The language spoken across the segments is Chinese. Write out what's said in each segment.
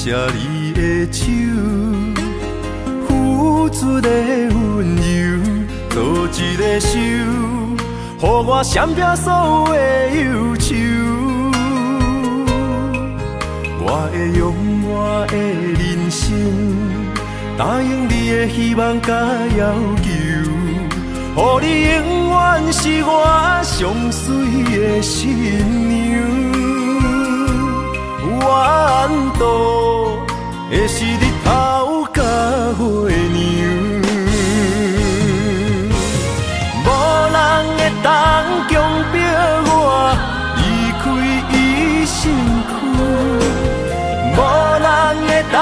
谢你的手，付出的温柔，做一个手，予我闪避所有的忧愁。我会用我的人生，答应你的希望甲要求，予你永远是我上水的新娘。缘途会是日头甲月亮，无人会当强迫我离开伊身躯，无人会当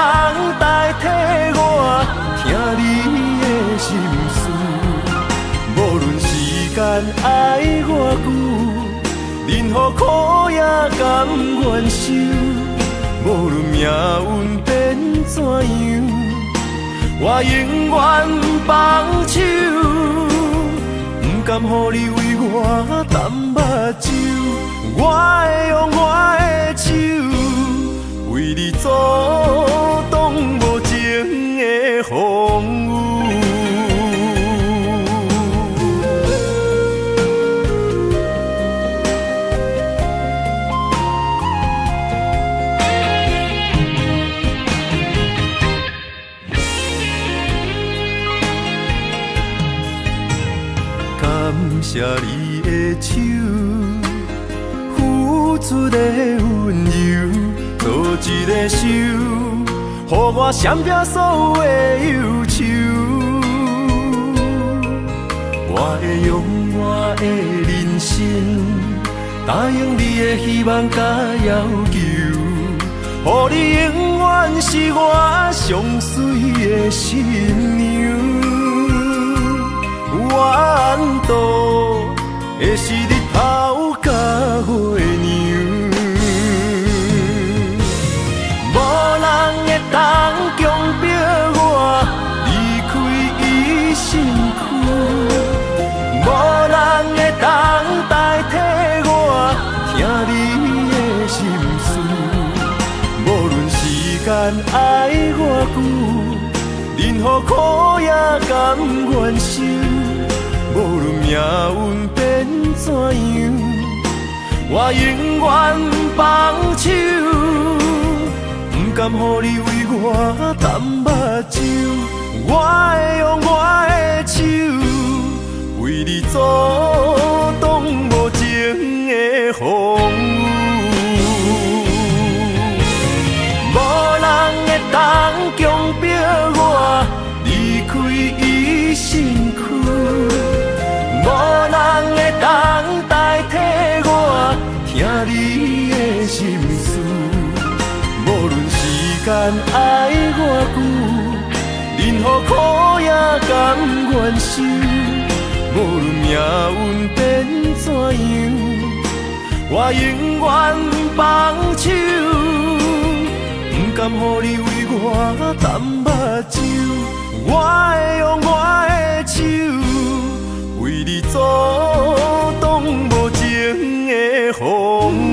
代替我听你的心事。无论时间爱偌久，任何苦也甘愿受。无论命运变怎样，我永远放手，不甘予你为我淡目睭。我会用我的手，为你阻挡无情的风雨。谢你的手，付出的温柔，做一个手，予我闪避所有的忧愁。我会用我的人生，答应你的希望甲要求，予你永远是我上水的新娘。缘途会是日头甲月亮，无人会当强迫我离开伊身躯，无人会当代替我听你的心事。无论时间爱偌久，任何苦也甘愿受。无论命运变怎样，我永远放手，不甘予你为我淡目睭。我会用我的手，为你阻挡无情的风雨。无人会当强迫我离开伊身躯，无人会当代替我听你的心事。无论时间爱偌久，任何苦也甘愿受。无论命运变怎样，我永远放手，不甘予你为我淡目睭。我会用我的手，为你阻挡无情的风雨。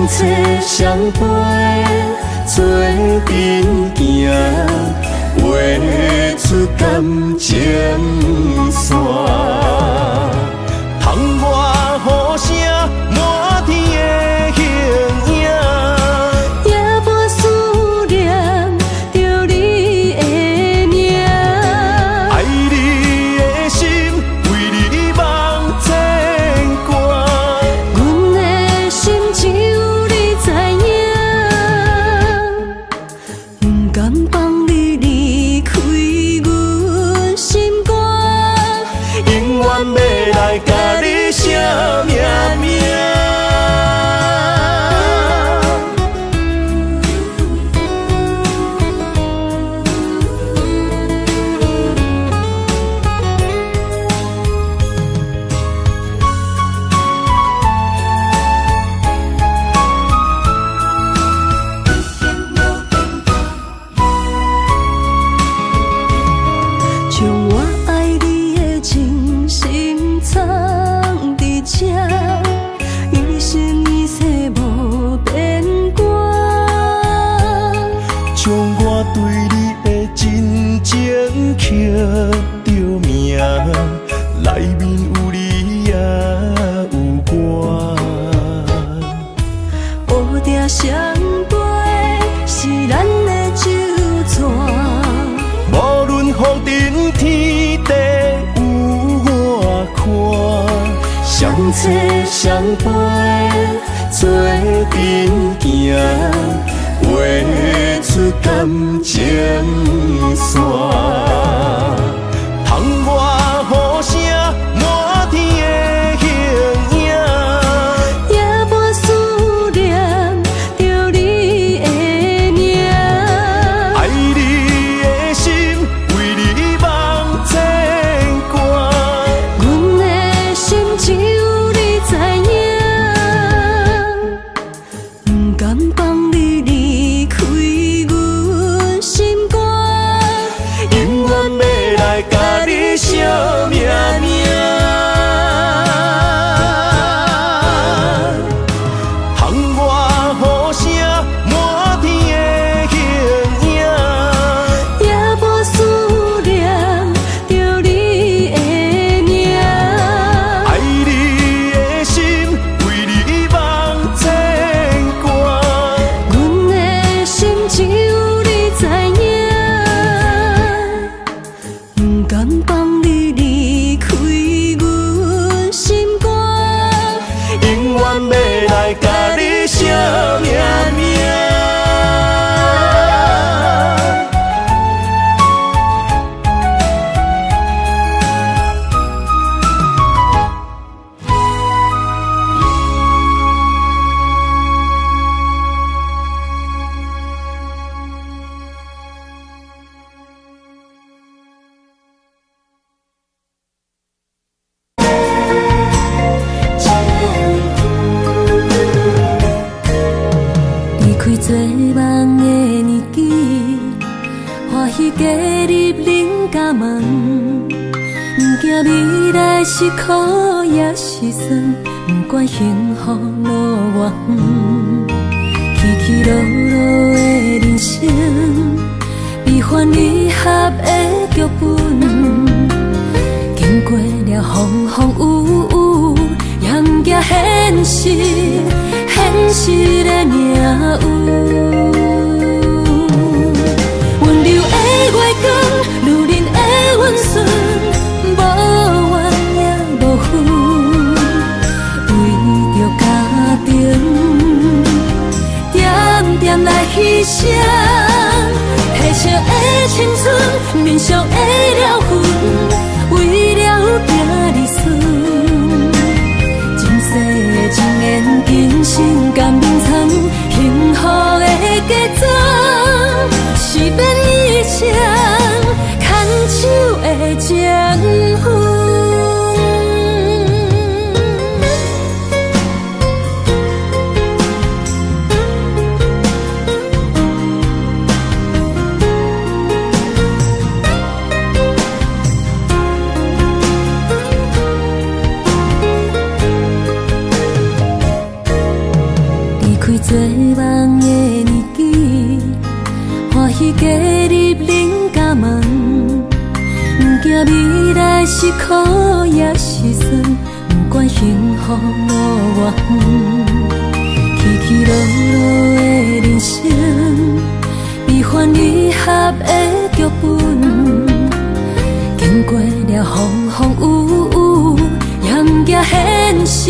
找相陪，做阵行，画出感情线。窗外雨声满天的形影，夜半思念着你的名。爱你的心为你梦牵挂，阮的心只有你知影，不甘放你离开阮心肝，永远要来甲你写命名。将我爱你的真心藏伫这，一生一世无变卦。将我对你的真情刻着名，内面有你也有我。乌蝶双飞是咱的酒泉。无论风尘天地有我看，相找相陪，做阵行，画出感情线。窗外雨声满天的形影，夜半思念着你的名。爱你的心为你梦牵挂，阮的心只有你知影，不甘放你离开阮心肝，永远要来甲你写命名。窗外雨声满天的形影，夜半思念着你的名。爱你的心为你梦牵挂，阮的心只有你知影，不甘放你离开阮心肝，永远要来甲你写命名。离开做梦的年纪，欢喜加入恁家门。不惊未来是苦也是酸，不管幸福路偌远，起起落落的人生，悲欢离合的剧本，经过了风风雨雨，也不惊现实，现实的命运。温柔的月光，如恁的温顺，无怨也无恨，为着家庭，点点来牺牲。褪色的青春，面上的了痕，为了行儿孙。前世情缘，今生甘眠藏，幸福的家庄，是变一场牵手的情分。做梦的年纪，欢喜加入恁家门，不惊未来是苦也是酸，不管幸福路偌远，起起落落的人生，悲欢离合的剧本，经过了风风雨雨，也不惊现实，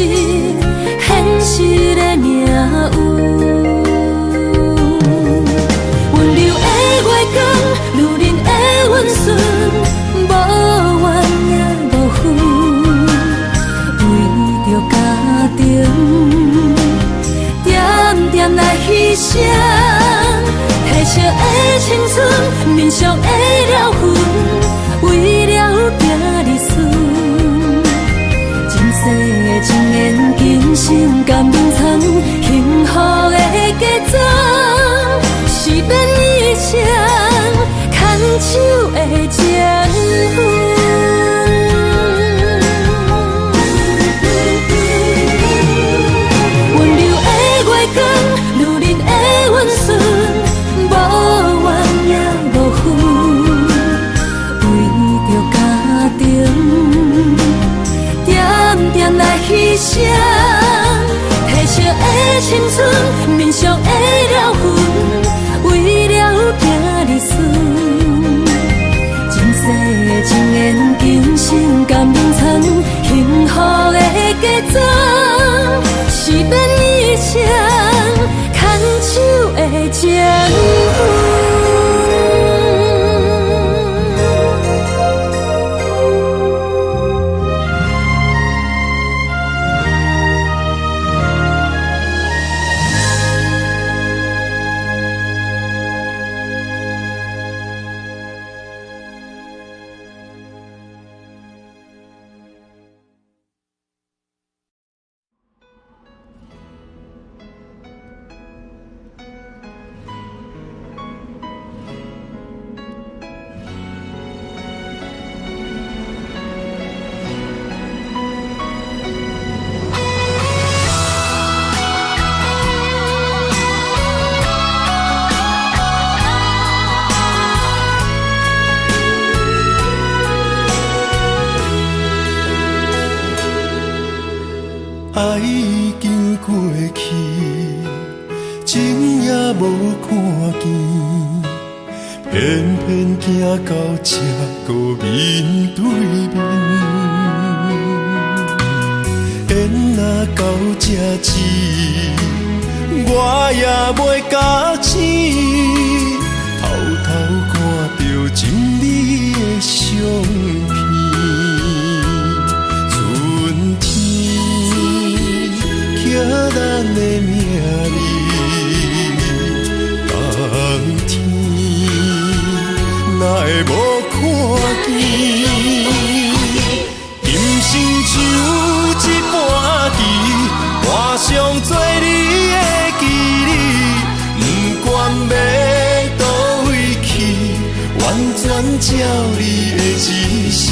现实的命运。温柔的月光，如恁的温顺，无怨也无恨，为着家庭，点点来牺牲。褪色的青春，面上的了痕，为了行日顺。前世的情缘，今生甘眠藏，幸福的嫁妆，是变以前牵手的情分。温柔的月光，如恁的温顺，无怨也无恨，为着家庭，点点来牺牲。褪色的青春，面上的了痕，为了行日顺。前世的情缘，今生甘眠藏，幸福的嫁妆，是变以前牵手的情分。爱已经过去，情也无看见，偏偏行到这个面对面。缘若到这止，我也袂假醒，偷偷看到情理的相片。咱的命里，当天哪会无看见？今生只有一半棋，换上做你的记忆，不管要倒位去，完全照你的指示，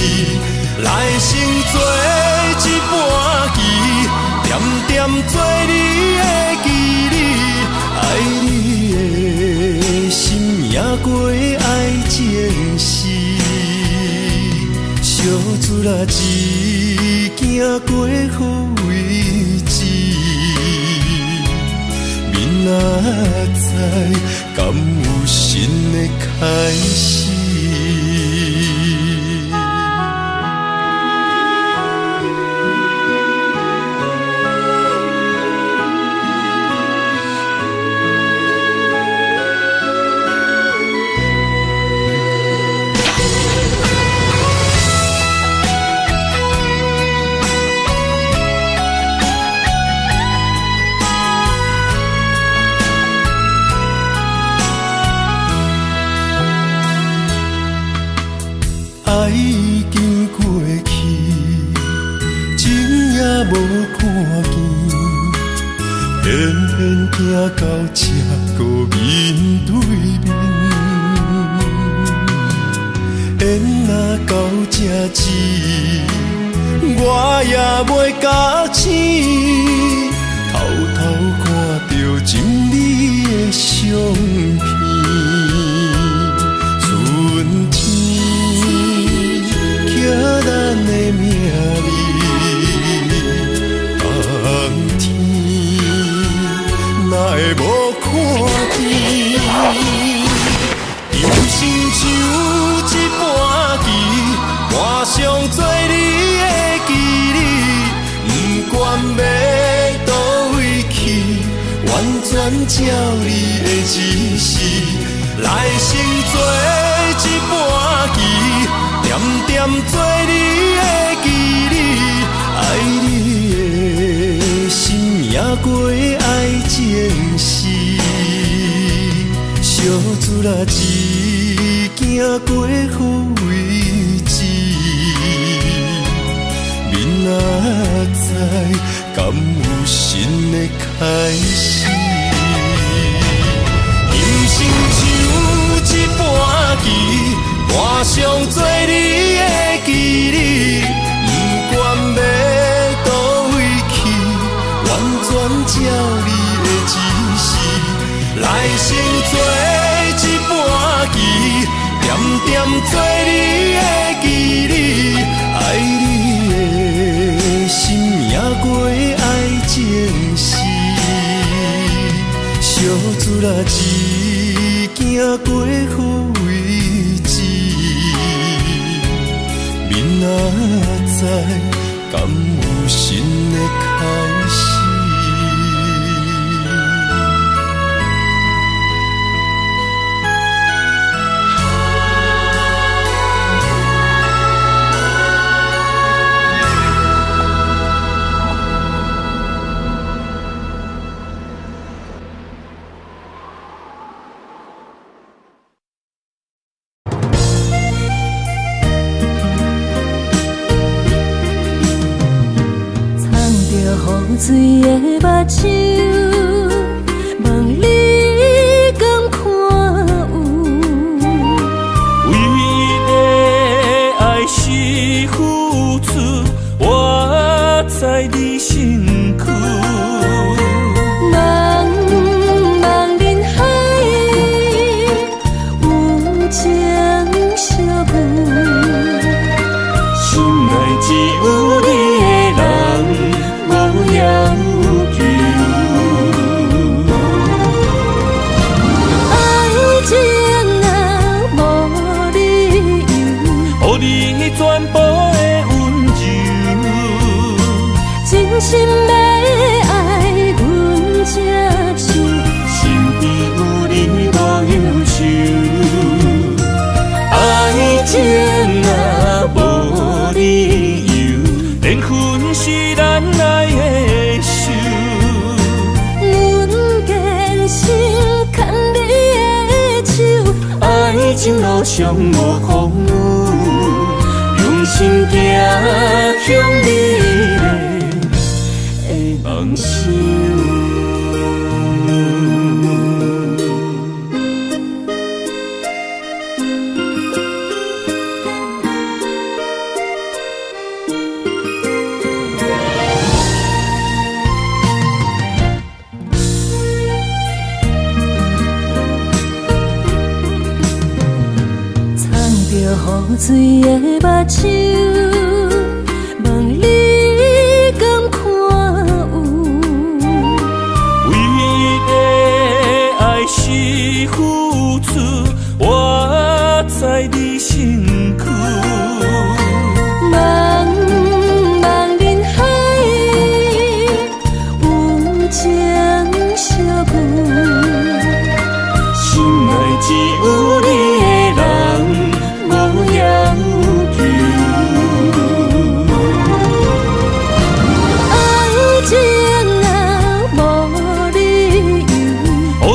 来生做一半棋。点点做你的记忆，爱你的心也过爱情诗，小船啊一行过好位置，明仔载敢有新的开始？爱已经过去，情也无看见，偏偏行到这个面对面。缘若到这止，我也袂假醒，偷偷看到浸你的相片，春天寄咱的名字，冬天哪会无看见？人生像一盘棋，换上做你的记忆，不管要倒位去，完全照你的指示，来生做一盘棋，点点做你的记忆，爱你的心也过爱情诗，小船啊一行过好位置，明仔载敢有新的开始？人生像一盘棋，换上做你的记忆，不管要倒位去，完全照你的指示，来生做一盘棋，点点做你的记忆，爱你的心也过爱情诗，小船啊一行过好位置，明仔载敢有新的开始？水的目睭，望你敢看有？为了爱是付出，我在你身躯。茫茫人海，有情相伴，心内只有你的人。要求爱情啊，无理由，予你全部的温柔，真心要爱阮才想，身边有你无忧愁。爱情啊，无理由，缘分是咱爱的。爱情路上无风雨，用心行向美丽的梦想。雨水的目睭，望你敢看有？为了爱是付出，我在你身躯。茫茫人海，有情相伴，心内只有你的人。无要求，爱情啊，无理由，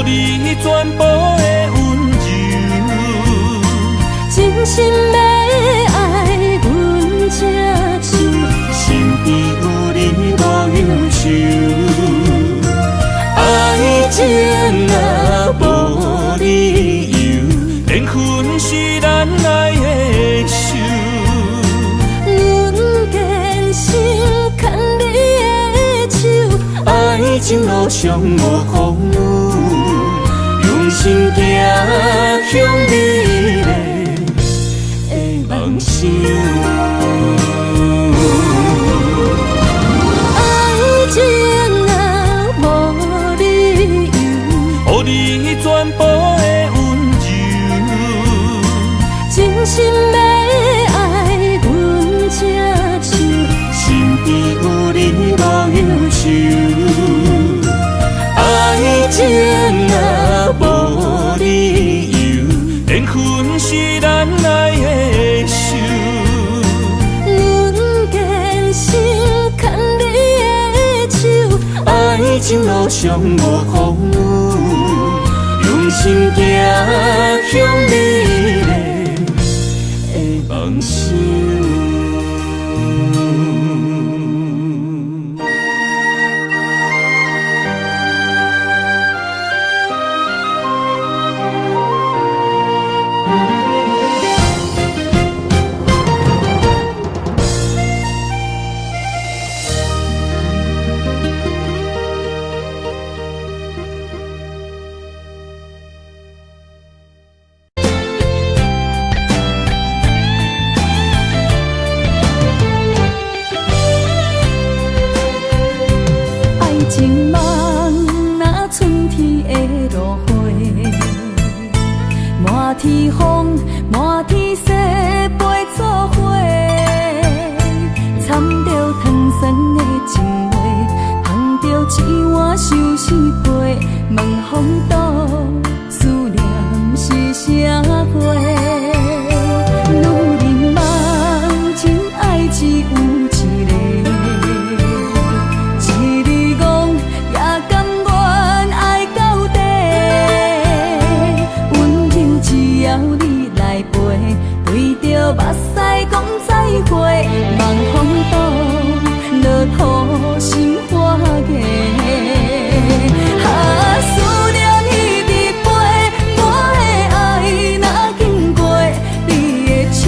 予你全部的温柔，真心要爱阮才想，身边有你无忧愁。爱情啊，无理由，缘分是咱爱的手，阮坚心牵你的手，爱情路上无风雨。心行向美丽的梦想。爱情啊，无理由，予你全部的温柔，真心要爱阮才手，身边有你无忧愁。爱情啊，无理由，缘分是咱爱的手。阮坚信牵你的手，爱情路上无风雨，用心行向美丽的梦想。情梦若春天的落花，满天风，满天雪，陪作伙，掺着糖酸的情话，捧着一碗相思杯，问风度思念是啥货？女人梦真爱只有一个。目屎讲再会，望风度落土心花嫁。思念彼日飞，我的爱若经过，你的手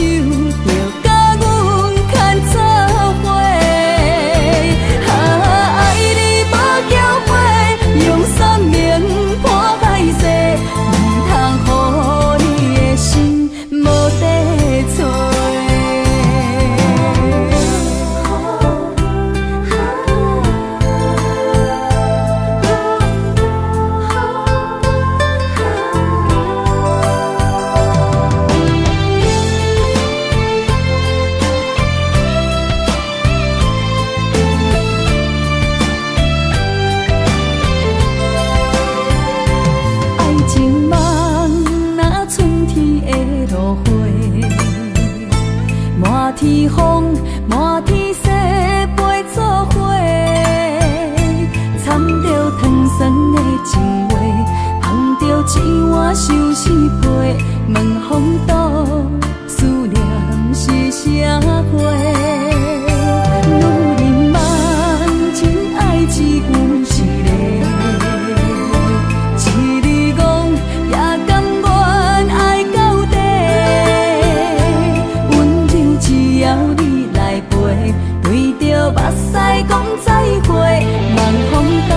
就甲阮牵做伙。爱你无骄傲，用三明破海誓，唔通予你的心无地找。满天风，满天雪，陪作伙，掺着糖酸的情话，捧着一碗相思杯，问风度思念是啥货？女人梦真爱只有一个，一日讲也甘愿爱到底。只要你来陪，对着目屎讲再会，望风度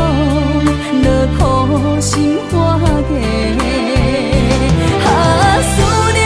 落土心花嫁。思念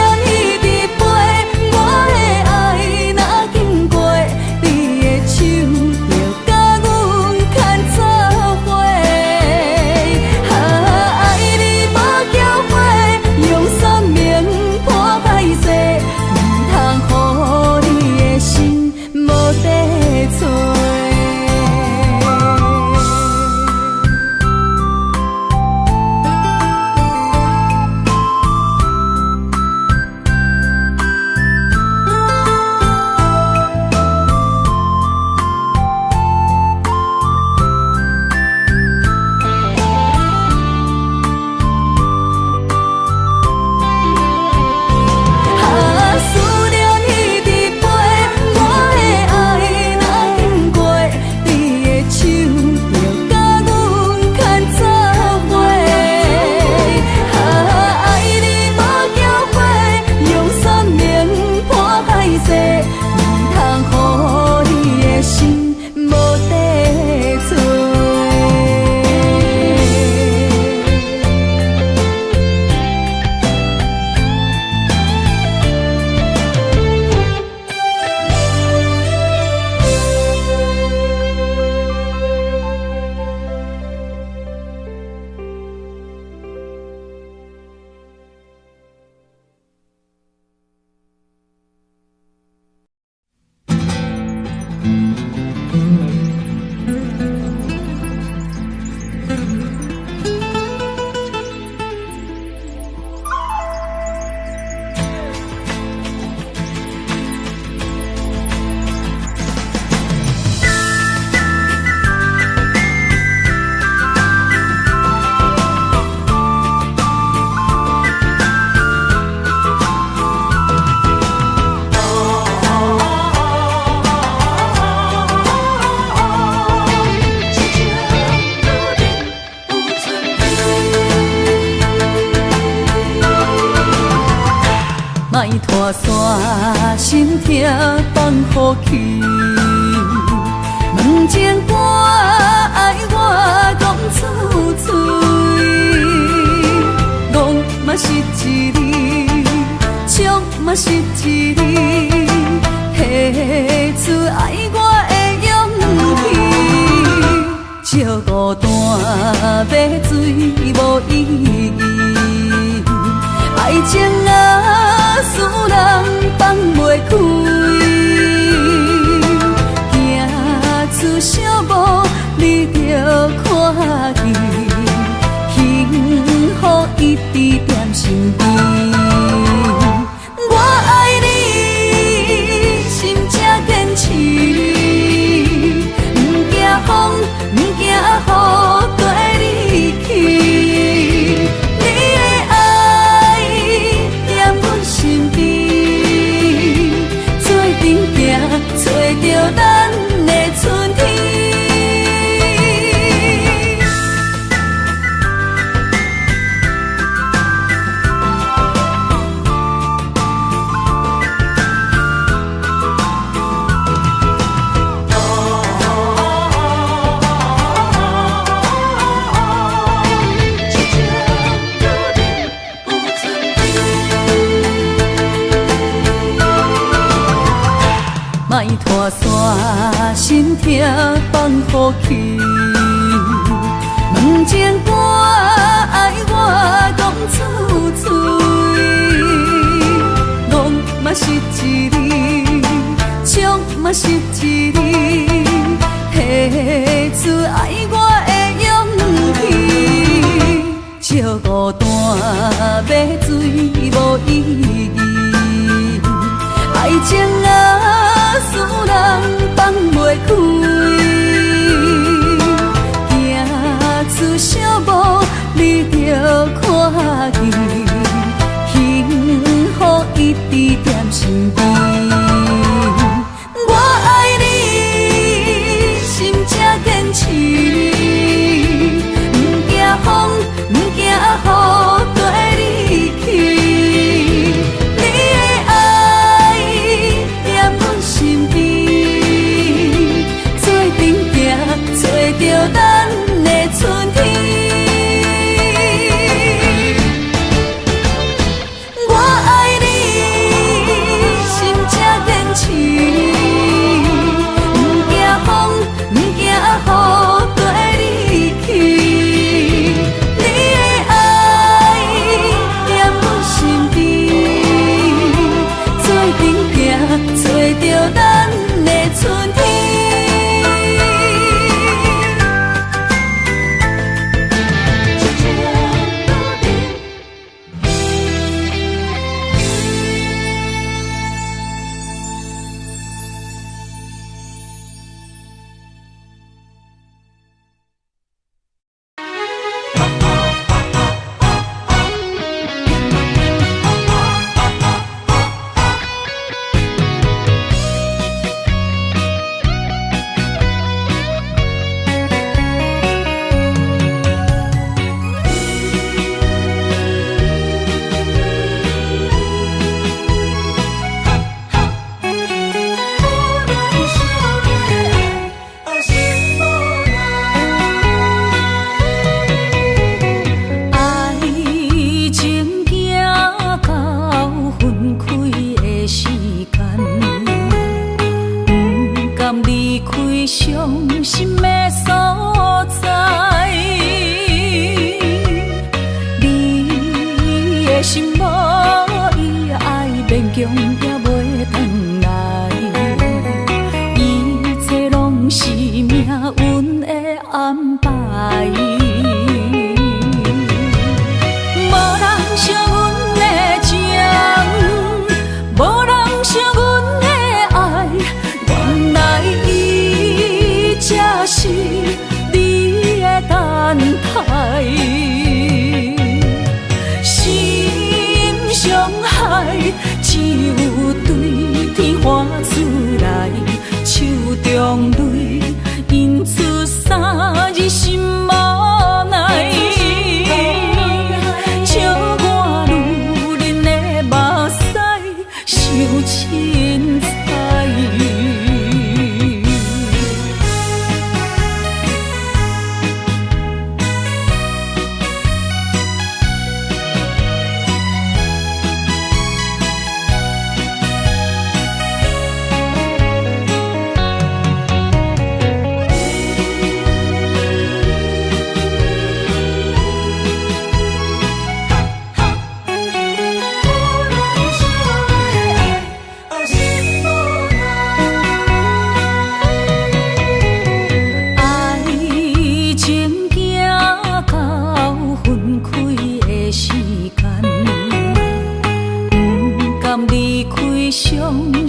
莫拖山心痛放乎去，问情歌爱我讲出嘴，戆嘛是一字，唱嘛是一字，提出爱我的勇气，照孤单要水无意义，爱情啊，使人放袂开，行出小步，你着看见，幸福一直踮身边。我爱你，心正坚持，不惊风，不惊雨，跟你去。找着咱的春天。莫拖山心痛放乎去，问情歌爱我讲出嘴，戆嘛是一字，唱嘛是一字，提出爱我的勇气，照孤单要水无意义，爱情啊，使人放袂开，行出小步，你着看见，幸福一直踮身边。我爱你，心正坚持，不惊风，不惊雨，跟你去。找着咱的春天，我爱你，心正坚持，不惊风，不惊雨，跟你去。你的爱踮阮身边，做阵行，找着咱的春天。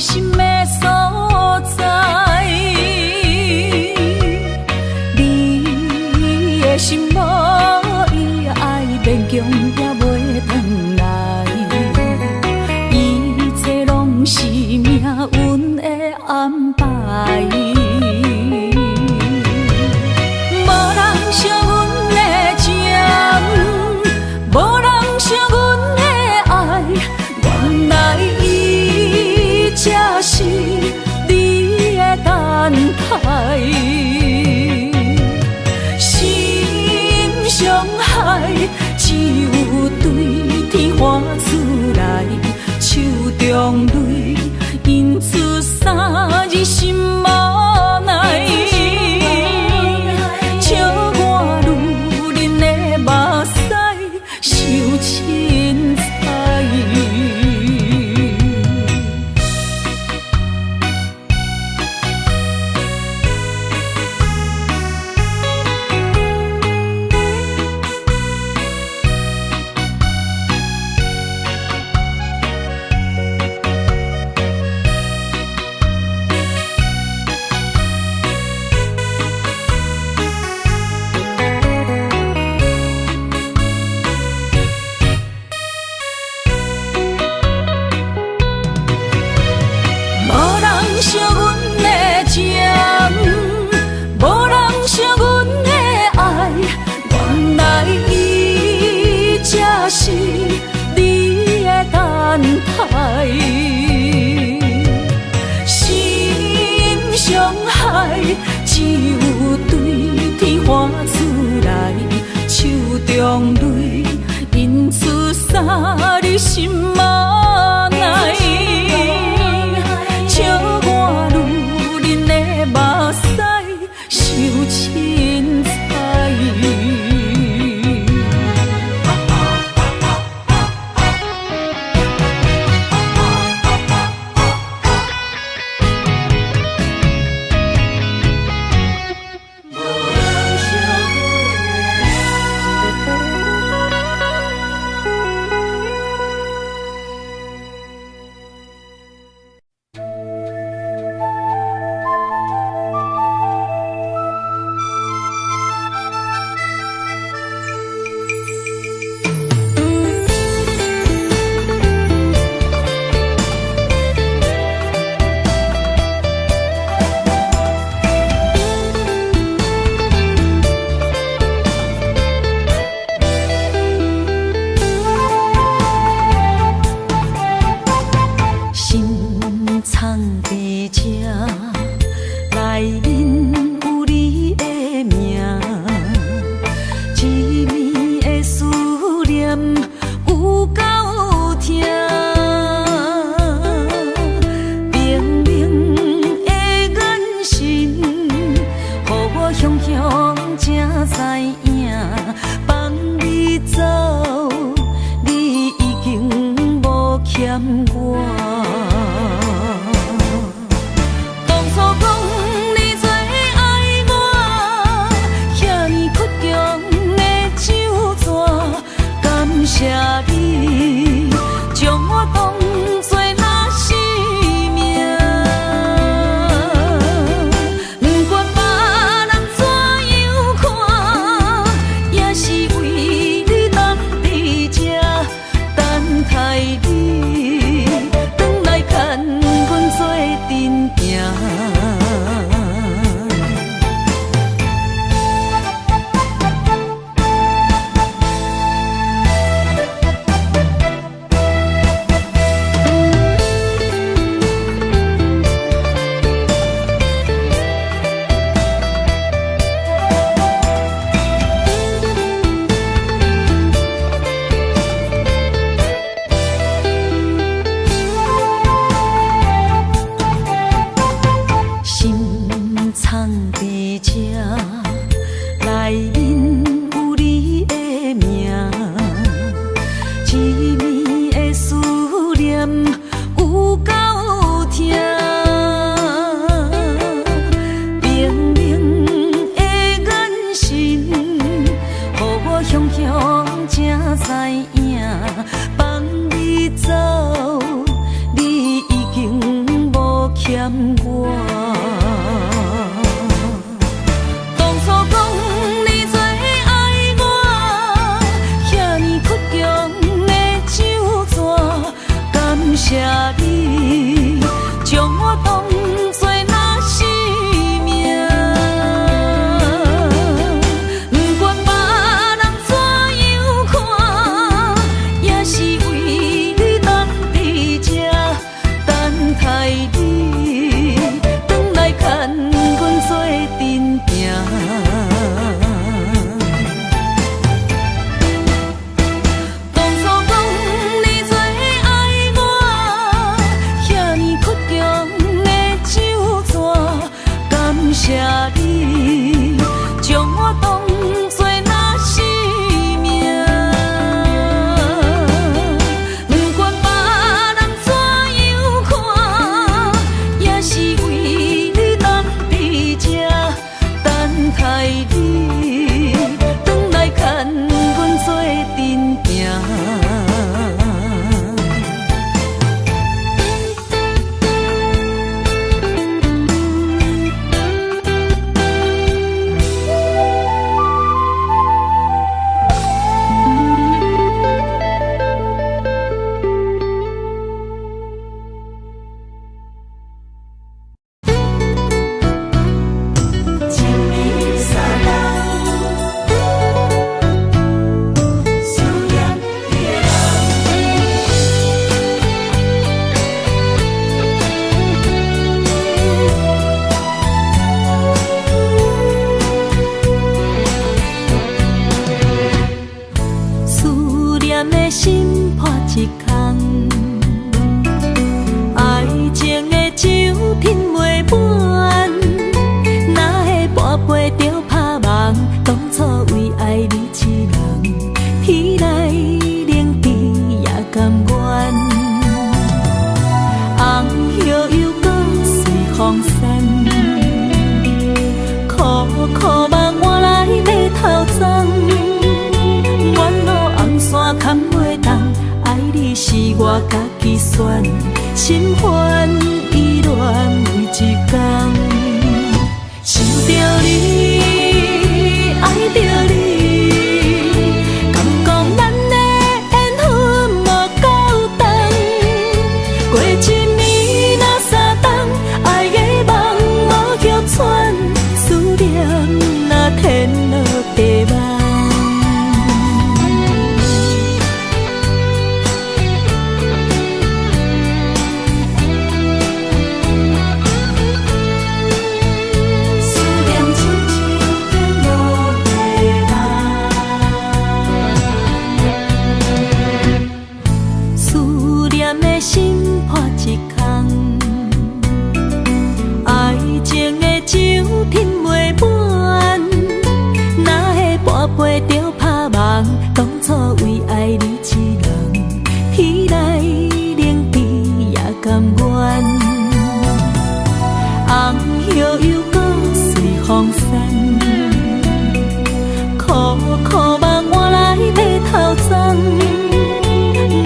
心的所在。你的心无伊爱勉强也袂转来，一切拢是命运的安排。无人惜阮的情，无人惜阮的爱，原来伊才是你的等待。心伤害，只有对天喊出来，手中泪印出三字心无奈。笑我女人的目屎受凊彩。惜阮的情，无人惜阮的爱，原来伊才是你的等待。心伤害，只有对天喊出来，手中泪印出三字心无奈。笑我女人的目屎受凊彩。谢你，将我当作那生命。不管别人怎样看，也是为你当伫这等待你，转来牵阮做阵行。谢你，将我当作那生命。不管别人怎样看，也是为你当伫这等待你，转来牵阮做阵行。我家己选，心烦意乱为一天，想着你，爱着你，敢讲咱的缘分无够长，过一暝若三冬，爱的梦无叫喘，思念若天落地网。当初为爱你一人，彼来冷滴也甘愿。红叶又搁随风散，苦苦梦换来马头鬃。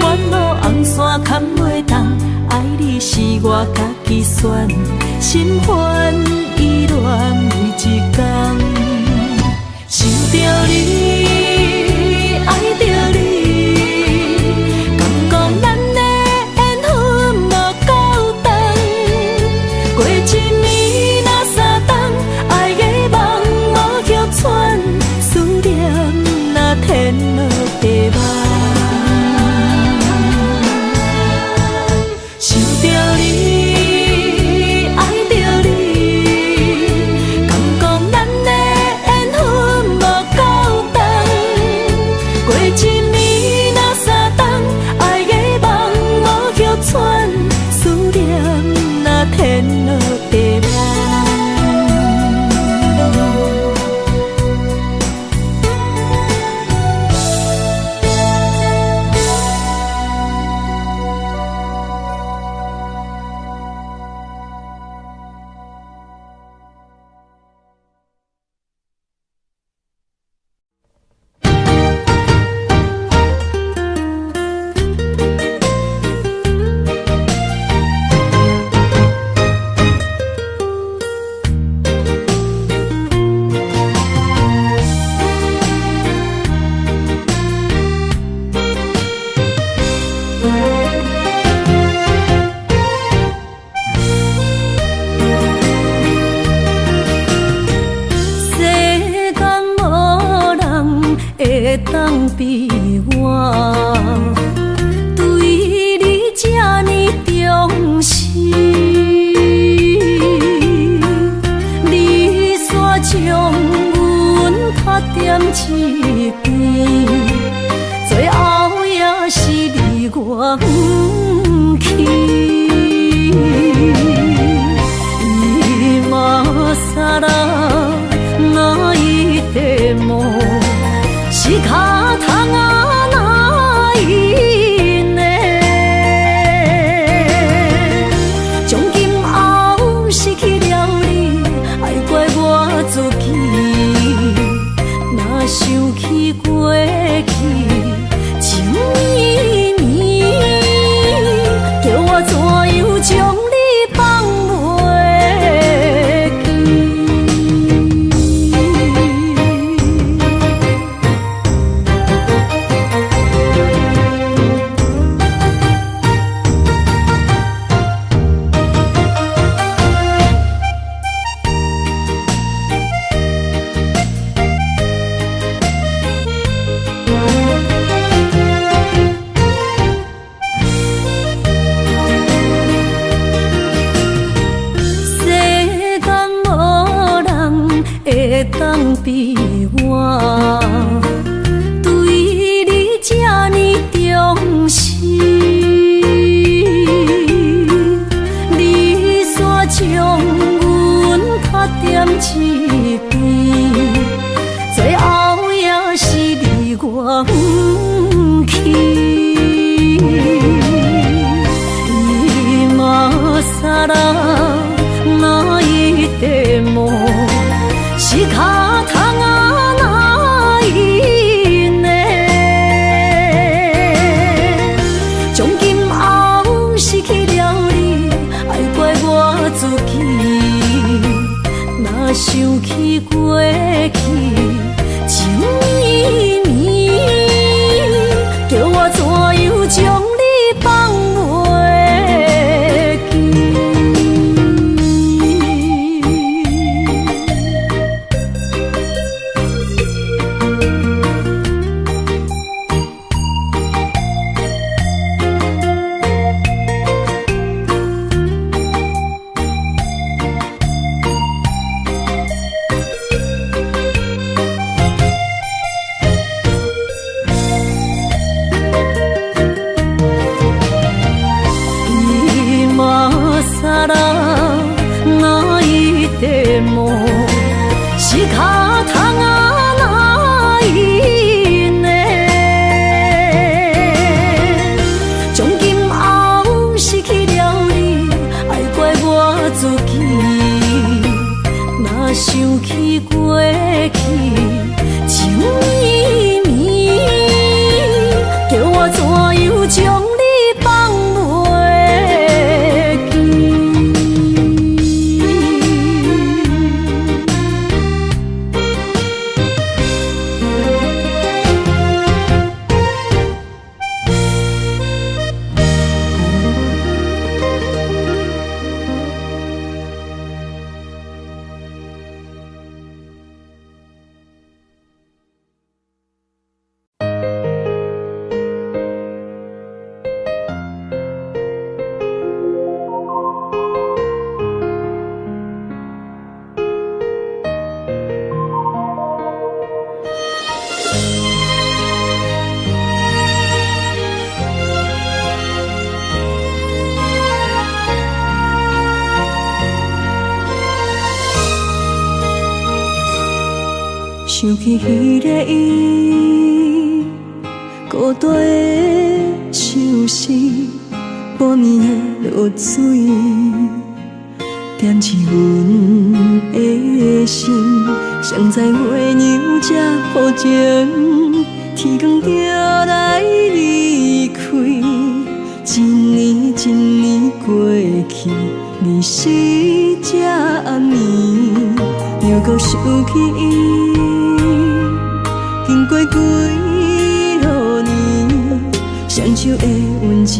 远路红线牵袂动，爱你是我家己选，心烦意乱为一天，想着你，爱着你，敢讲咱的缘分无够长，过一暝若三冬，爱的梦无叫喘，思念若天落地网，想着你，爱着你。比我对你这呢重视，你煞将阮拍点一边，最后也是你我不去。今さら泣いても仕方がないね。从今后失去了你，爱怪我自己。若想起过去情绵绵，叫我怎样将你放袂？想起过去情绵绵，叫我怎样将你放袂记？想起彼个伊，孤单的相思，半暝的落水，点起阮的心。谁知月娘这无情，天光就来离开。一年一年过去，日时这暗暝，又搁想起伊。经过几落年，双手的温情，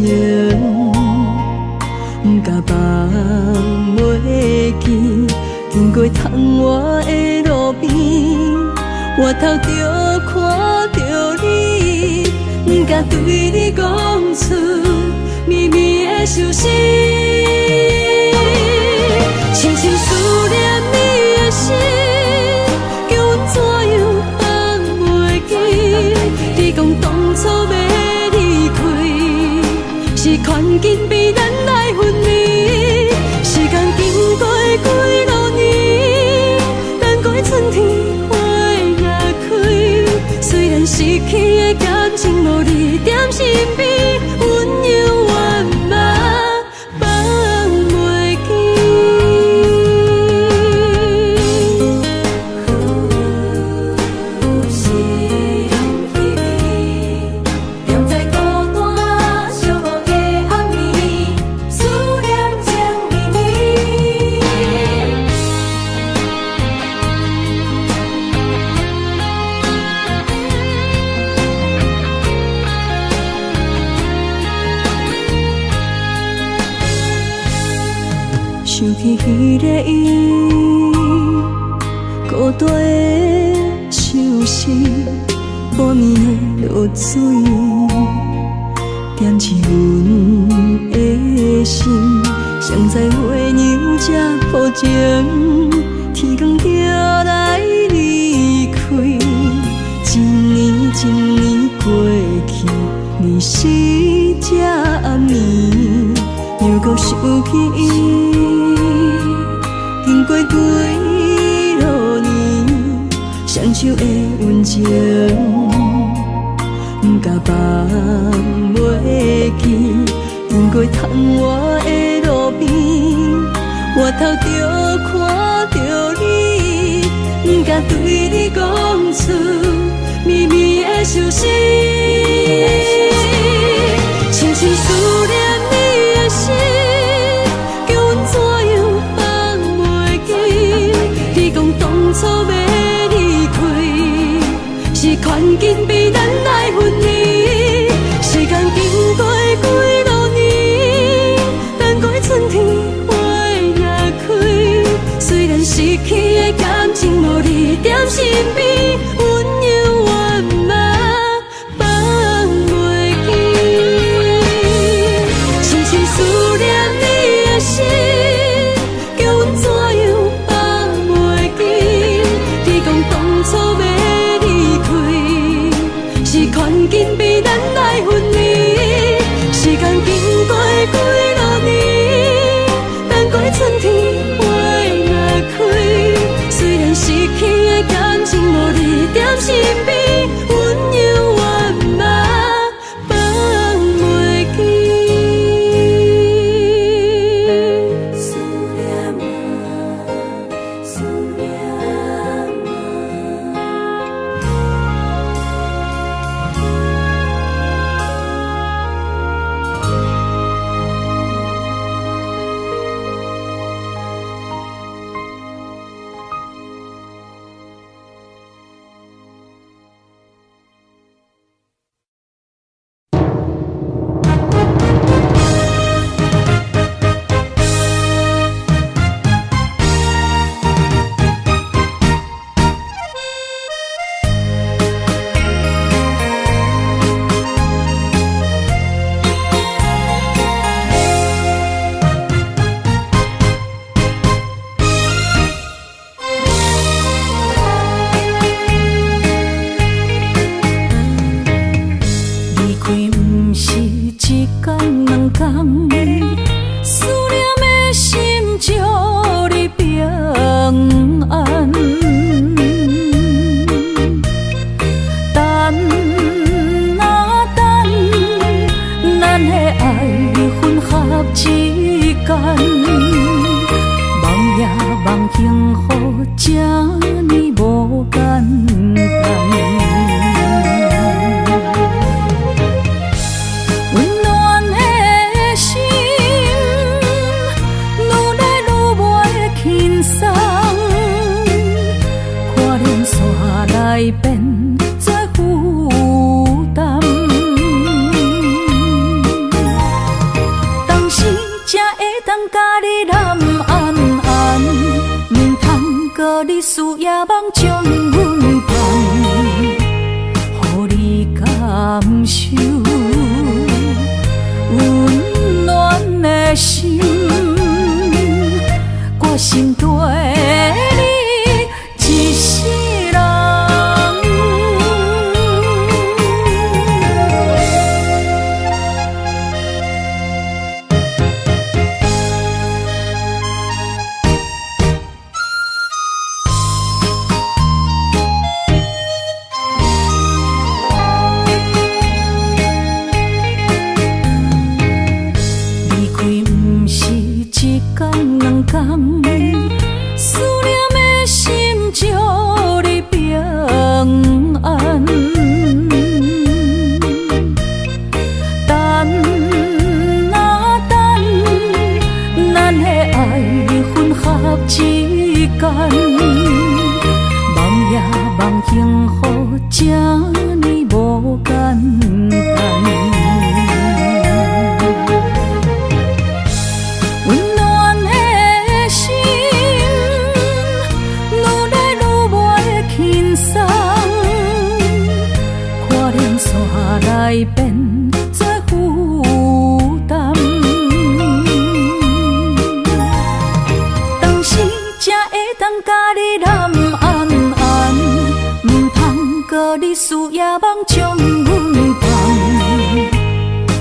不敢放袂记。经过窗外的路边，我头就看到你，不敢对你讲出秘密的心事，深深思念你的心，叫阮怎样？你讲当初要离开，是劝紧比咱来分离。时间经过几落年，等过春天花也开。虽然失去的感情无你踮身边，温柔万嘛放袂记。想起彼个伊，孤单的相思，半暝的落水，点起阮的心。谁知月娘这无情，天光就来离有去伊，经过几落年，双手的温情，不甲放袂记。经过窗外的路边，我头就看着你，不敢对你讲出秘密的消息。深深思念你的心，叫阮怎样放袂记？你讲当初要离开，是权紧被咱来分离。时间经过几落年，等过春天花也开。虽然失去的感情无你在身边，温柔圆满放袂记。深深思念你的心，叫阮怎样放袂记？你讲当初要离开，是权紧被咱来分离。时间经过几落年，等过春天花也开。虽然失去的感情无你在身边，温柔圆满放袂记。思念我，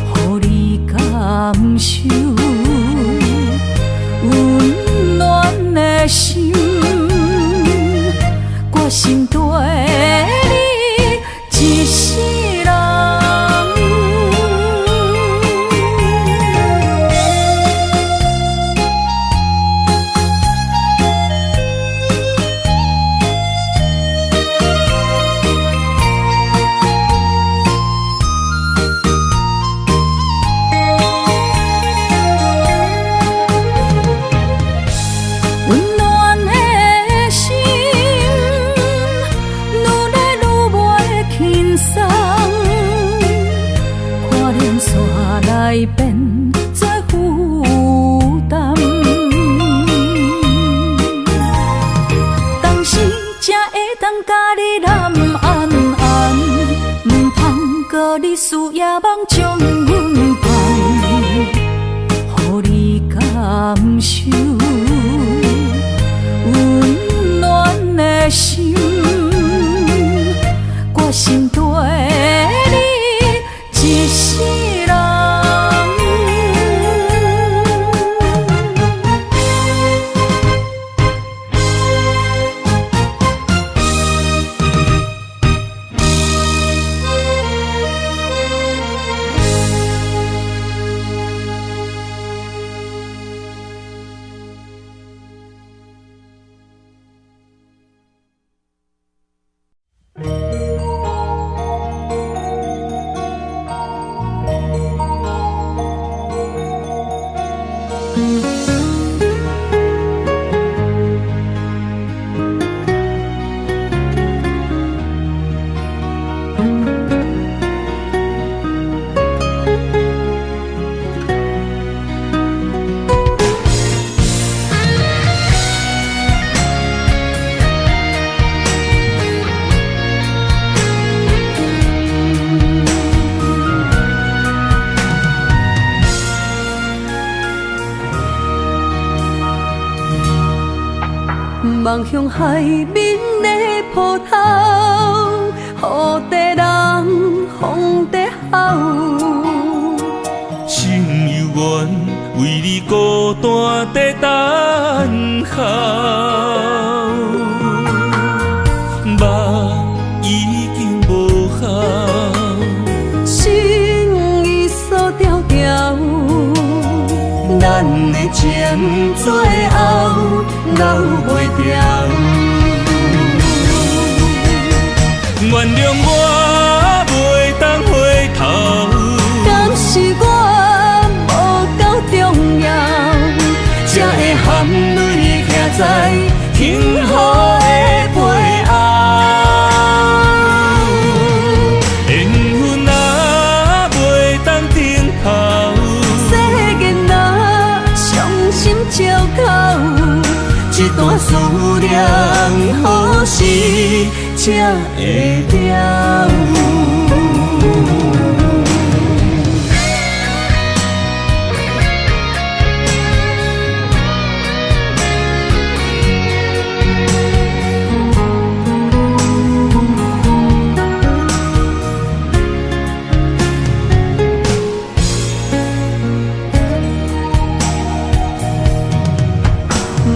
思念感受。想，我心底你一世人。来变作负担，当时才会当甲你揽安安，唔通搁你思夜梦将阮放，予你感受温暖的心，我心底你一世人。望向海面的波涛，雨地人，风地吼。心犹原为你孤单在等候，目已经无效，心已锁条条，咱的情最后留袂掉。原谅我袂当回头，敢是我无够重要，才会含泪徛在幸福的背后。缘分若袂当停靠，世间若伤心借口，一段思念何时才会了？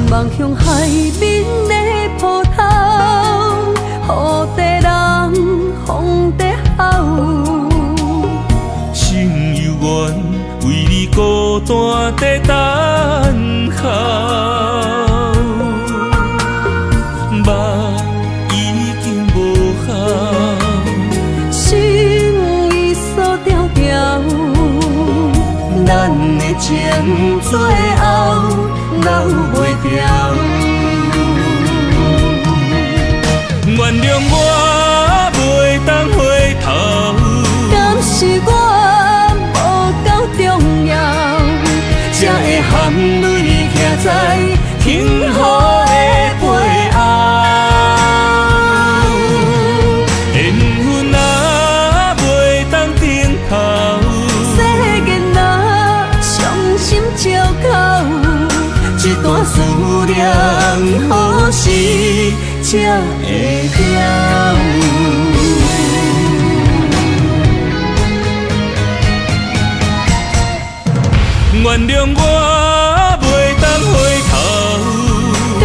望向海面的波涛，雨地人，风地吼。心犹原为你孤单在等候，目已经无效，心已锁条条，咱的情最后留袂掉。原谅我袂当回头，敢是我无够重要，才会含泪徛在幸福的背后。缘分若袂当停靠，世间若伤心借口，一段思念何时才会了？原谅我袂当回头，敢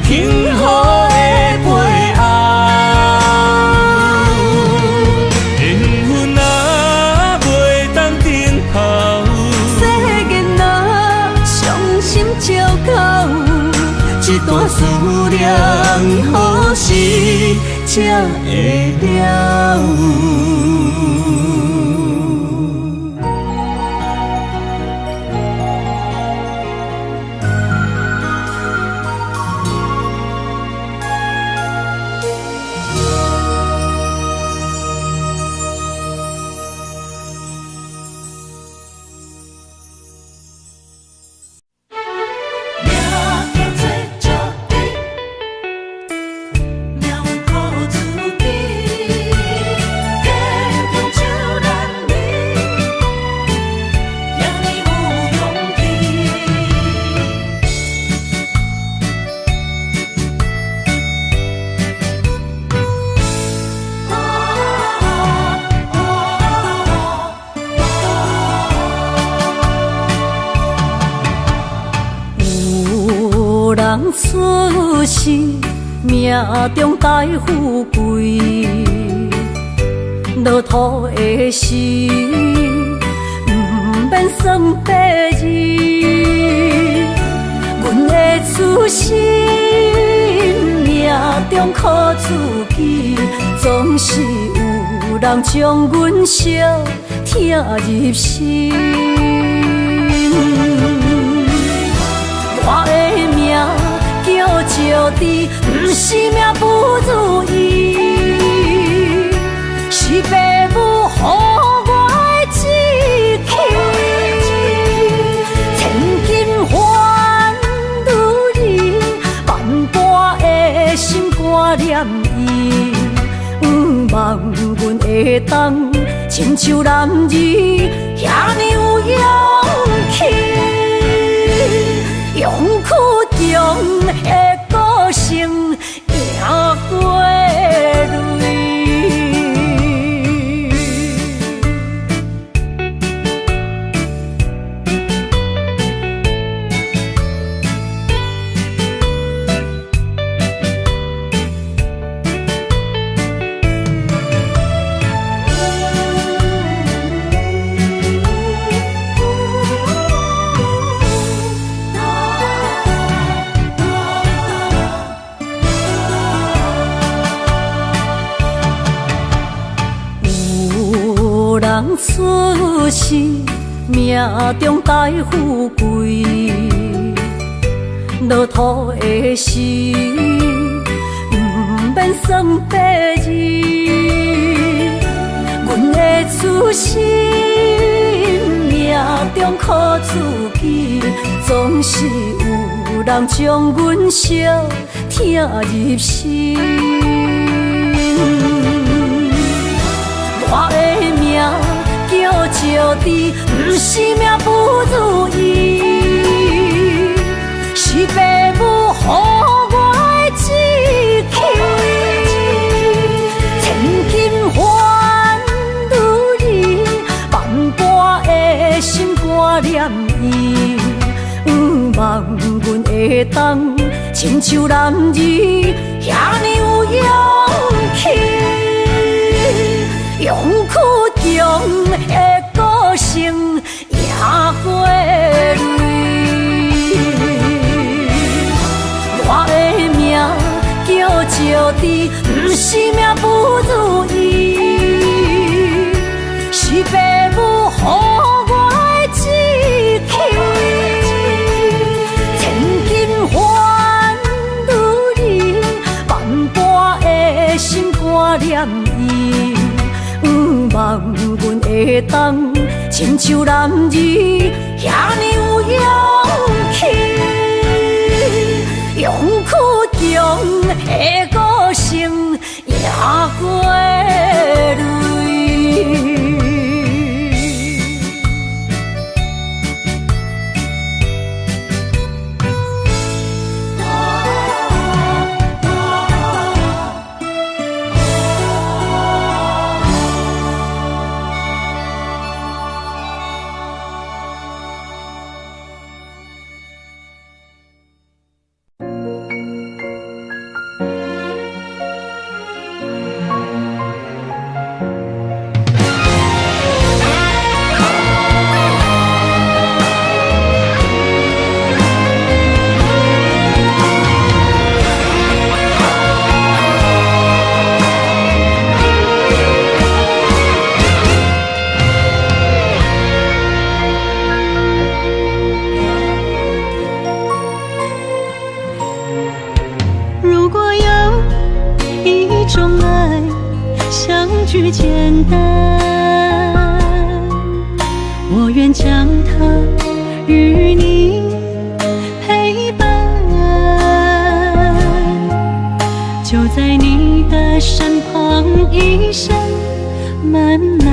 幸福的背后，缘分啊袂当等候，世间啊伤心借口，一段思念何时才会了？出世命中带富贵，落土的时，不免算白字。阮的出身命中靠自己，总是有人将阮惜疼入心。我的命叫石地，不是命不如意，是父母予我的志气。千金换如意，万般的心肝念伊，望阮会当亲像男儿遐尼有勇气。勇苦中的个性赢过泪。出世命中带富贵，落土的时，不免算白字。阮的出身命中靠自己，总是有人将阮惜疼入心。我的命叫石地，不是命不如意，是父母予我的志气。千金换如意，万般的心肝念伊，望阮会当亲像男儿遐尼有勇气。勇苦中的个性赢过泪。我的命叫石地，不是命不如意，是父母予我的志气。千金换如意，万般的心肝念伊。望阮会当亲像男儿遐尼有勇气，勇苦中的个性赢过泪。具简单，我愿将它与你陪伴，就在你的身旁一生慢慢。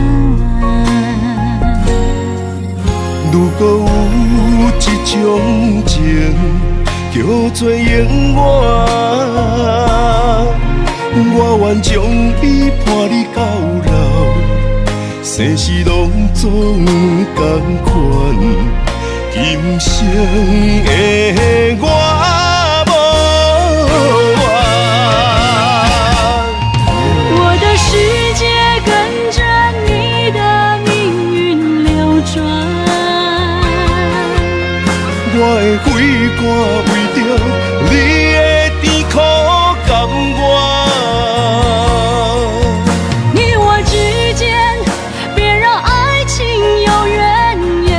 如果有一种情叫做永远，我愿将伊伴你到老，生死拢总同款。今生的我无怨，我的世界跟着你的命运流转，我的血汗为着你的甜苦甘愿。你我之间别让爱情有怨言，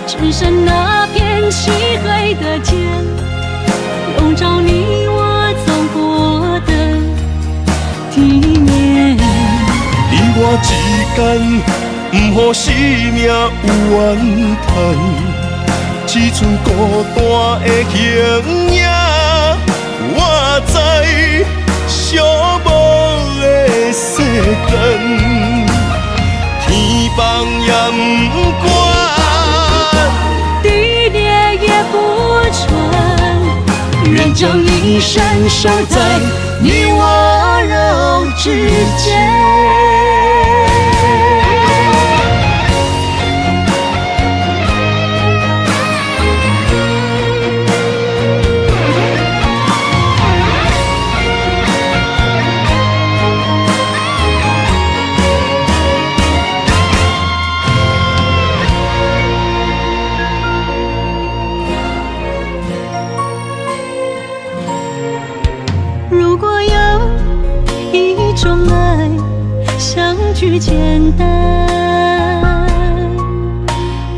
只剩那片漆黑的天，笼罩你我走过的地面。你我之间，不予生命有怨叹，只剩孤单的形影。我知寂寞的世间，天崩也不管，地裂也不穿，愿将一生守在你我肉之间。如果有一种爱相聚简单，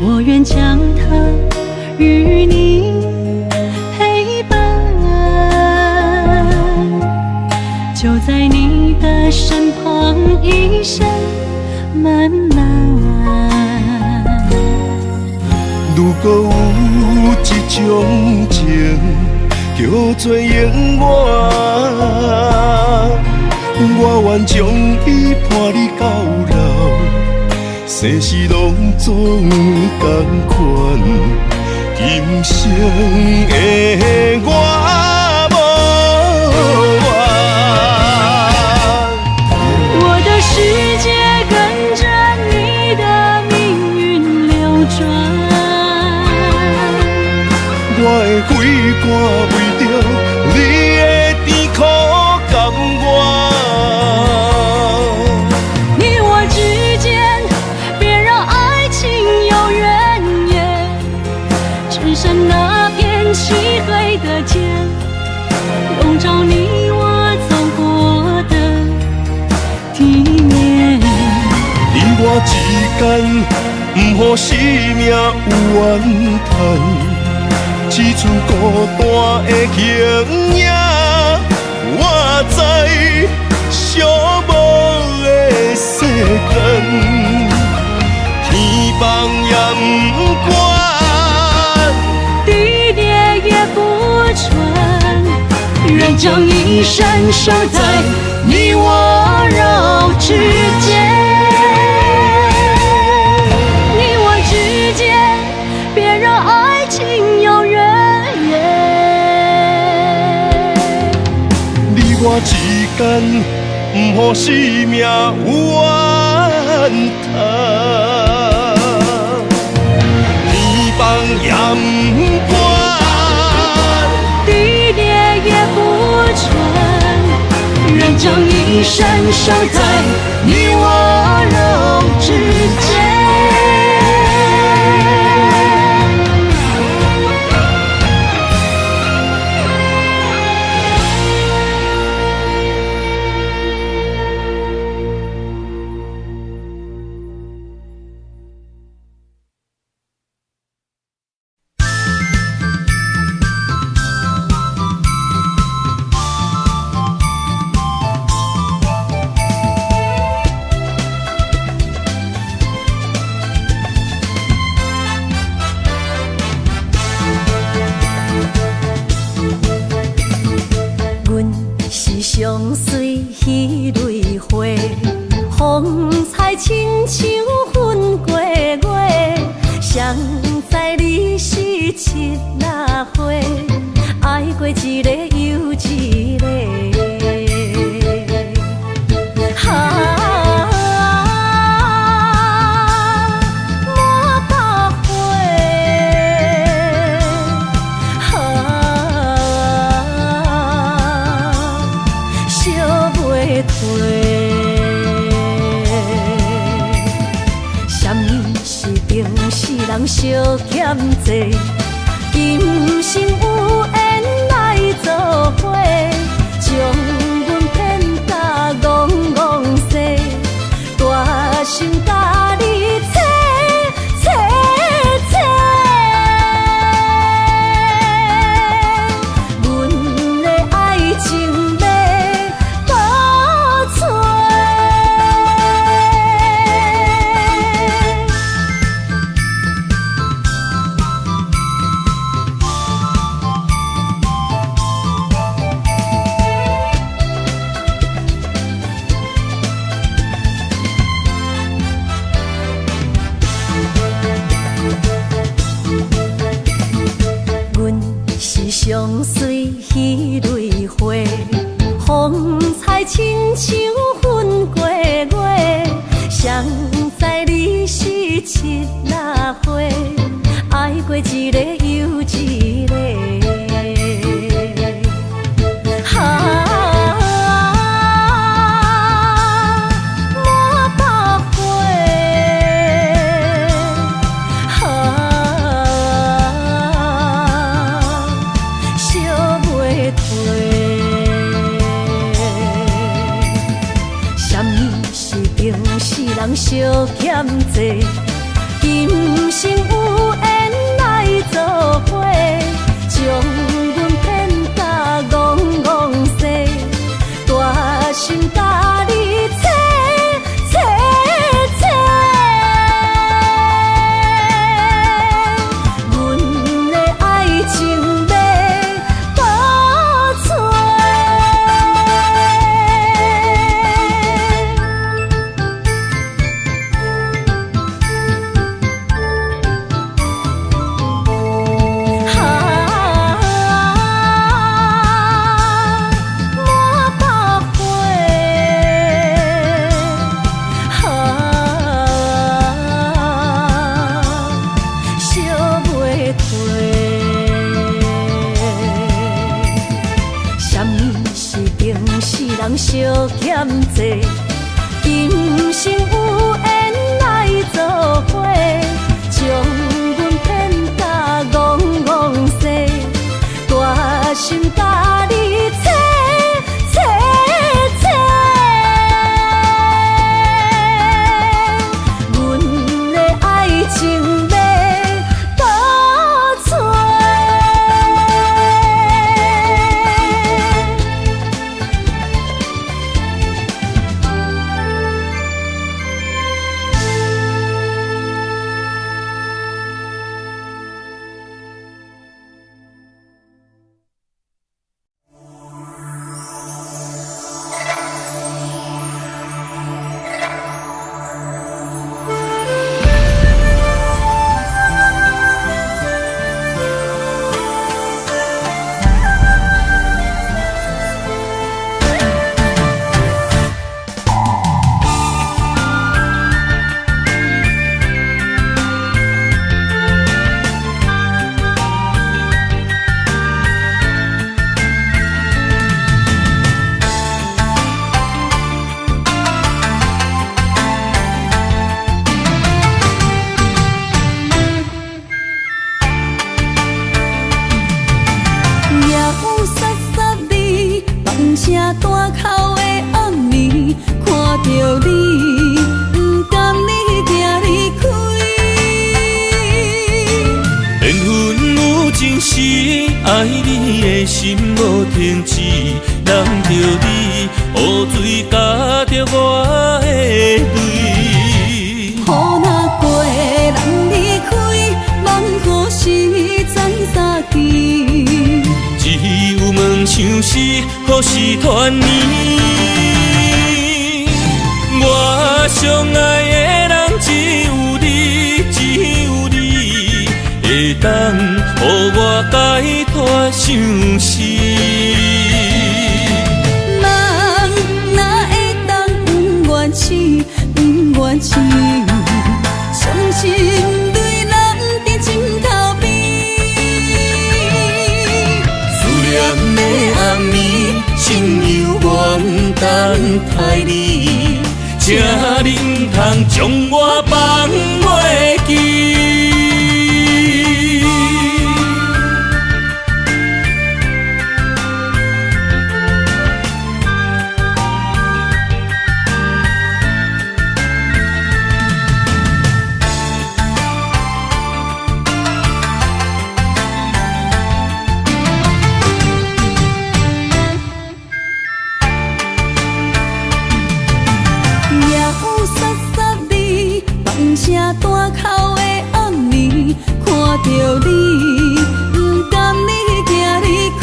我愿将它与你陪伴，就在你的身旁一生慢慢。如果有一种情叫做永远，我愿将伊伴你到老，生死拢总同款。今生的我无怨，我的世界跟着你的命运流转，我的血汗为着你的甜苦甘愿。你我之间别让爱情有怨言，只剩那片漆黑的天，笼罩你我走过的地面。你我之间，不予生命有怨叹，只剩孤单的形影。我知寂寞的世间，天崩也不管，地裂也不穿，愿将一生守在你我肉之间。你我之间别让爱情有怨言，你我之间，不予生命有怨叹，天崩也不管，地裂也不穿，愿将一生守在你我肉之间。彼蕊花，风采亲像云过月，谁知你是七若花，爱过一个又一个。人相欠债，今生有缘来作伙，将阮骗甲戆戆西，大心甲你切切切，阮的爱情要倒找。相随彼蕊花，风采亲像云过月，谁知你是七若花，爱过一个又一个。人相欠债，今生有缘来作伙，将阮骗甲戆戆西，大心甲你切切切，阮的爱情要倒找。人相欠债，今生有缘来作伙，将阮骗甲戆戆西，大心甲你切切切，阮的爱情要倒找。声大口的暗暝，看着你，不甘你行离开。缘分有情时，爱你的心无停止，人着你，雨水加着我的泪。雨若过，人离开，望雨时再相见。只有问像是何时团圆？解脱相思。梦哪会当不愿醒，不愿醒，伤心对人伫枕头边。思念的暗暝，心犹原等待你，才能通将我放袂记。声大口的暗暝，看着你，不甘你行离开。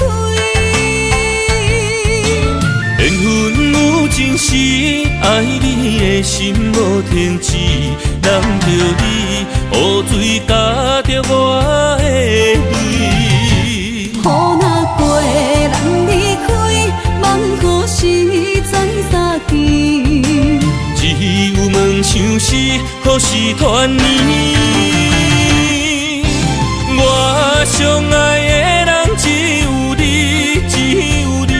缘分有真实，爱你的心无停止，揽着你，雨水加着我的泪。雨若过，人离开，梦雨时怎相见？只有梦想是，可是团圆。我相爱的人只有你，只有你，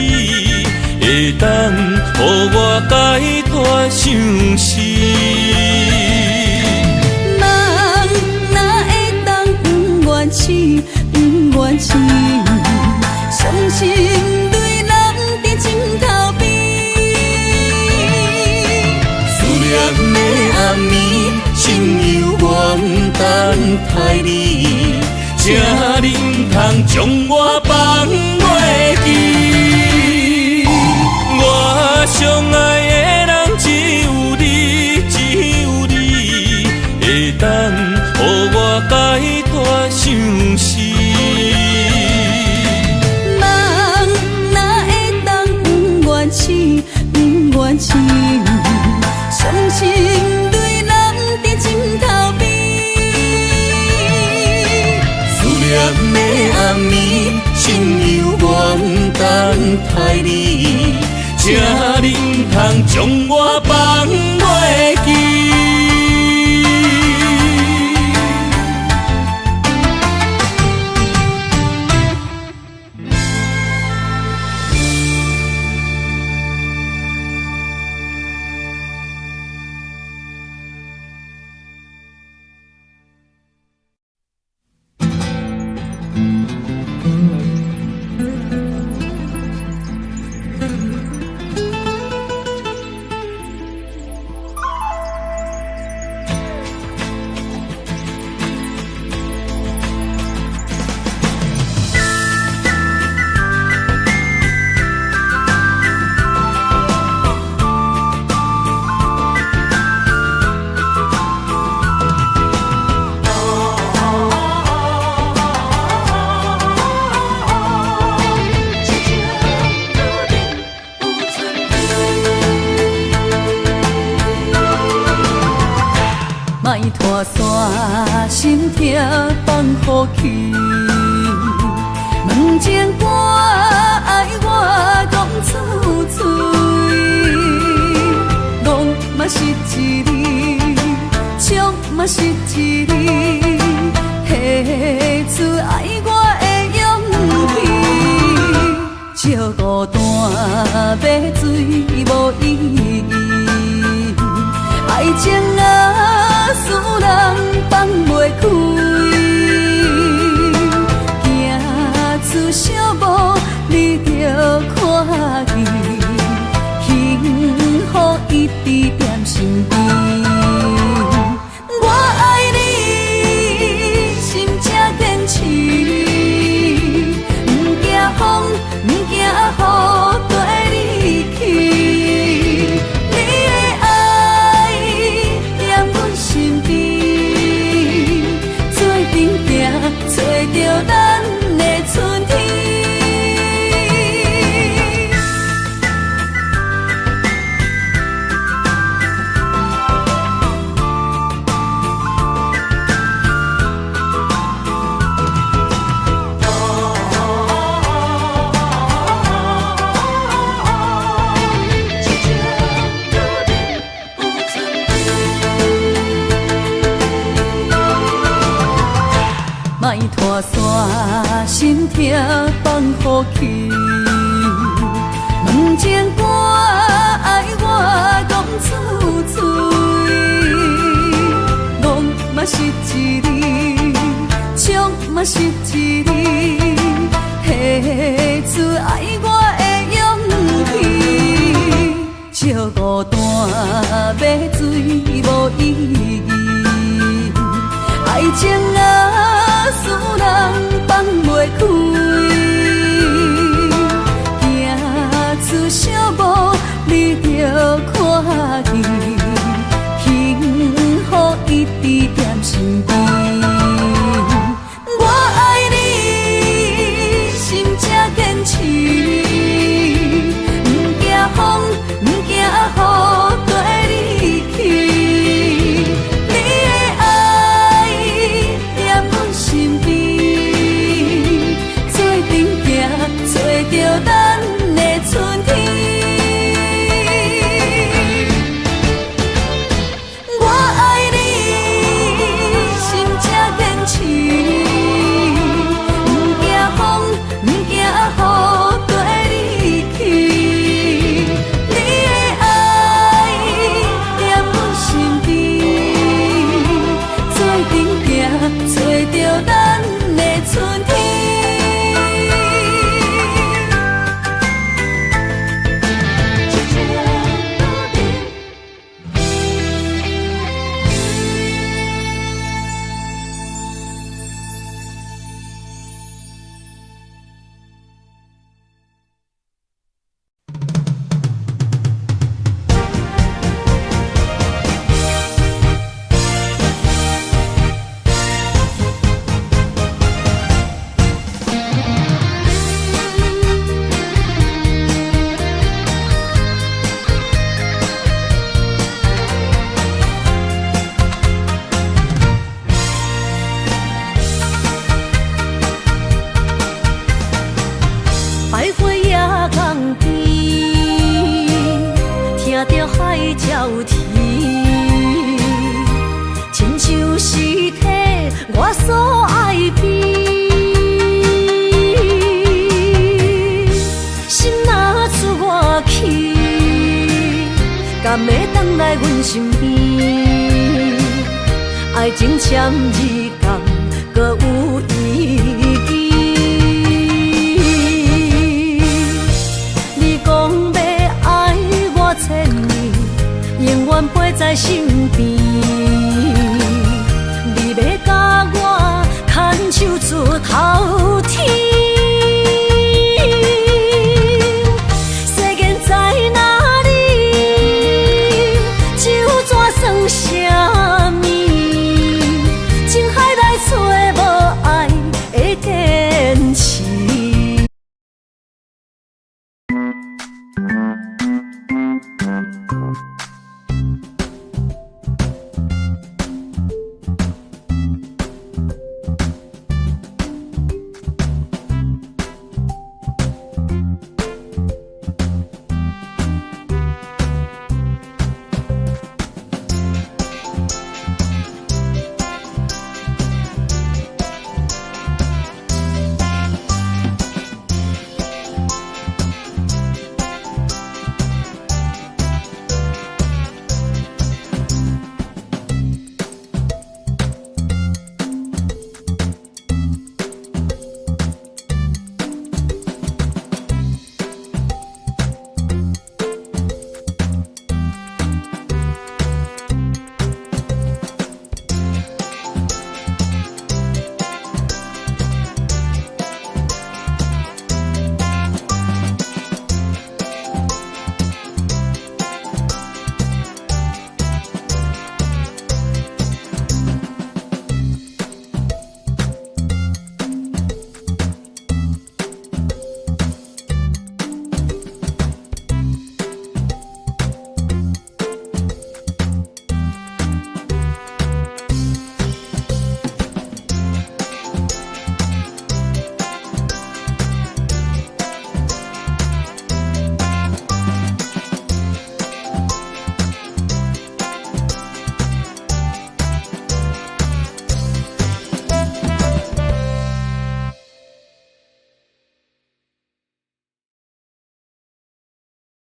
会当予我解脱相思。梦哪会当不愿醒，不愿醒，伤心对人伫枕头边。的暗暝，心犹原等待你，才能通将我放袂记。我相爱的人只有你，只有你，会当予我解脱相思。梦哪会当不愿醒，不愿醒，伤心对人伫枕头边。思念的暗暝，心犹原等待你，才能通将我放袂记。莫拖山，心痛放予去。问情歌爱我讲出嘴，戆嘛是一字，唱嘛是一字，提出爱我的勇气。照孤单要水无意义，爱情啊，使人放袂开，行出小步，你着看见，幸福一直踮身边。我爱你，心正坚持，不惊风，不惊雨跟你去。你的爱踮阮身边，做阵行，找着咱的春天。破山心痛放予去，问情歌爱我讲出嘴，戆嘛是一字，唱嘛是一字，下出爱我的勇气，笑孤单要水无意义，爱情啊，使人放袂开，行出小步，你着看见，幸福一直踮身边。我爱你，心才坚持，不惊风，不惊雨，跟你去。你的爱在阮身边，做阵行，找着咱的春天。我爱你，心才坚持，不惊风，不惊雨，跟你去。你的爱在阮身边，做阵行，找着咱的春天。百花夜港边，听着海鸟啼，亲像是体我所爱边。心若出我去，敢会当来阮身边？爱情签字讲，搁有意义。千年，永远陪在身边。你要甲我牵手出头天，世间在哪里？就怎算什么？情海来找无爱的坚持。